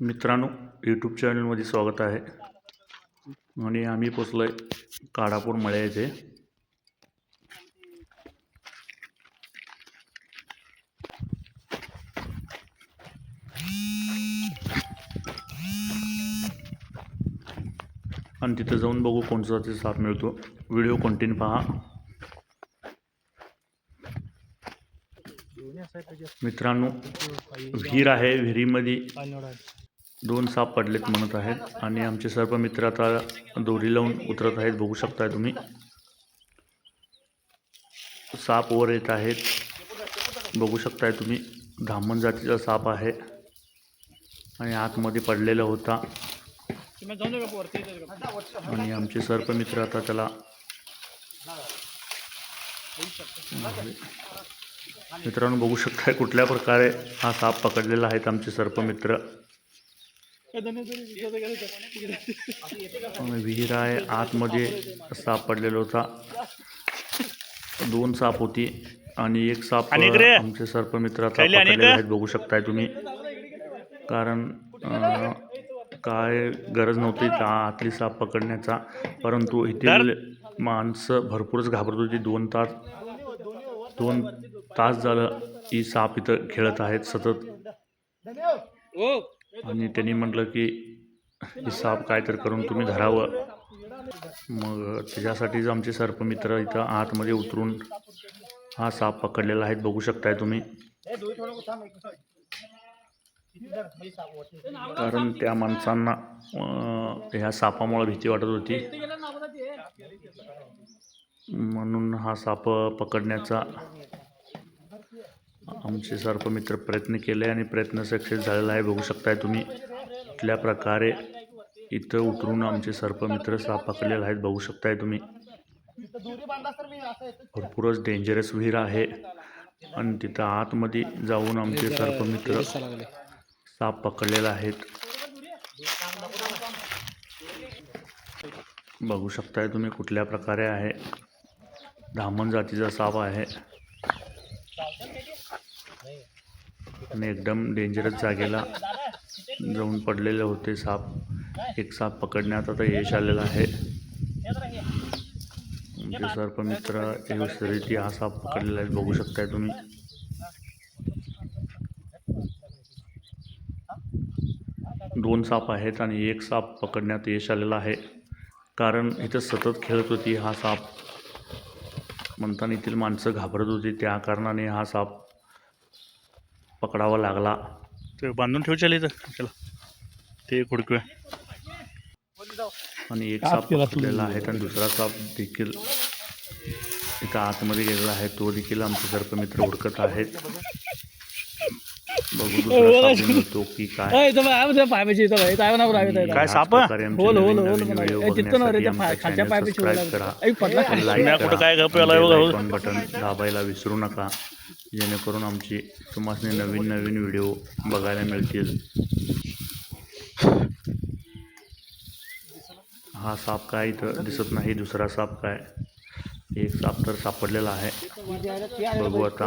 मित्रांनो, यूट्यूब चॅनलमध्ये स्वागत आहे. आणि आम्ही पोचलोय काडापूर मळे येथे. आणि तिथे जाऊन बघू कोणता ते साप मिळतो. व्हिडिओ कंटिन्यू पहा. मित्रांनो, विहीर आहे. विहिरीमध्ये 2 साप पडलेत म्हणत आहेत आणि आमचे सर्प मित्र आता दोरी लावून उतरत आहेत. बघू शकताय तुम्ही, साप वर येत आहेत. बघू शकताय तुम्ही, धामण जातीचा साप आहे आणि आतमध्ये पडलेला होता. आणि आमचे सर्प मित्र आता त्याला मित्रांनो बघू शकताय कुठल्या प्रकारे हा साप पकडलेला आहेत आमचे सर्प मित्र. विहीर आहे, आतमध्ये साप पडलेला होता. 2 साप होती आणि 1 साप आमचे सर्प मित्र आता पकडलेले आहेत. बघू शकताय तुम्ही, कारण काय गरज नव्हती त्या आतली साप पकडण्याचा, परंतु येथील माणसं भरपूरच घाबरत होती. 2 तास झालं ही साप इथं खेळत आहेत सतत. आणि त्यांनी म्हटलं की ही साप काय तर करून तुम्ही धरावं. मग त्याच्यासाठीच आमचे सर्प मित्र इथं आतमध्ये उतरून हा साप पकडलेला आहे. बघू शकताय तुम्ही, कारण त्या माणसांना ह्या सापामुळे भीती वाटत होती, म्हणून हा साप पकडण्याचा आमचे सर्प मित्र प्रयत्न केले आणि प्रयत्न सक्सेस झालेला आहे. बघू शकताय तुम्ही कुठल्या प्रकारे इथं उतरून आमचे सर्प मित्र साप पकडलेले आहेत. बघू शकताय तुम्ही, भरपूरच डेंजरस विहीर आहे आणि तिथं आतमध्ये जाऊन आमचे सर्प मित्र साप पकडलेले आहेत. बघू शकताय तुम्ही कुठल्या प्रकारे आहे. धामण जातीचा साप आहे आणि एकदम डेंजरस जागेला जाऊन पडलेले होते साप. 1 साप पकडण्यात आता यश आलेलं आहे. आमचे सर्प मित्र व्यवस्थित हा साप पकडलेला आहे. बघू शकताय तुम्ही, दोन साप आहेत आणि 1 साप पकडण्यात यश आलेलं आहे. कारण इथं सतत खेळत होती हा साप, म्हणताना येथील माणसं घाबरत होती. त्या कारणाने हा साप पकडावा लागला. ते बांधून ठेवले चला ते खुडकूया. आणि 1 साप पकडलेला आहे आणि दुसरा साप देखील इथं आतमध्ये गेलेला आहे. तो देखील आमचे सर्प मित्र हुडकत आहेत. बघू दुसरा साप मिळतो की काय. काय साप बटन दाबायला विसरू नका, जेणेकरून आमची तुम्हाला नवीन व्हिडिओ बघायला मिळतील. हा साप काय इथं दिसत नाही. दुसरा साप काय, 1 साप तर सापडलेला आहे. बघू आता.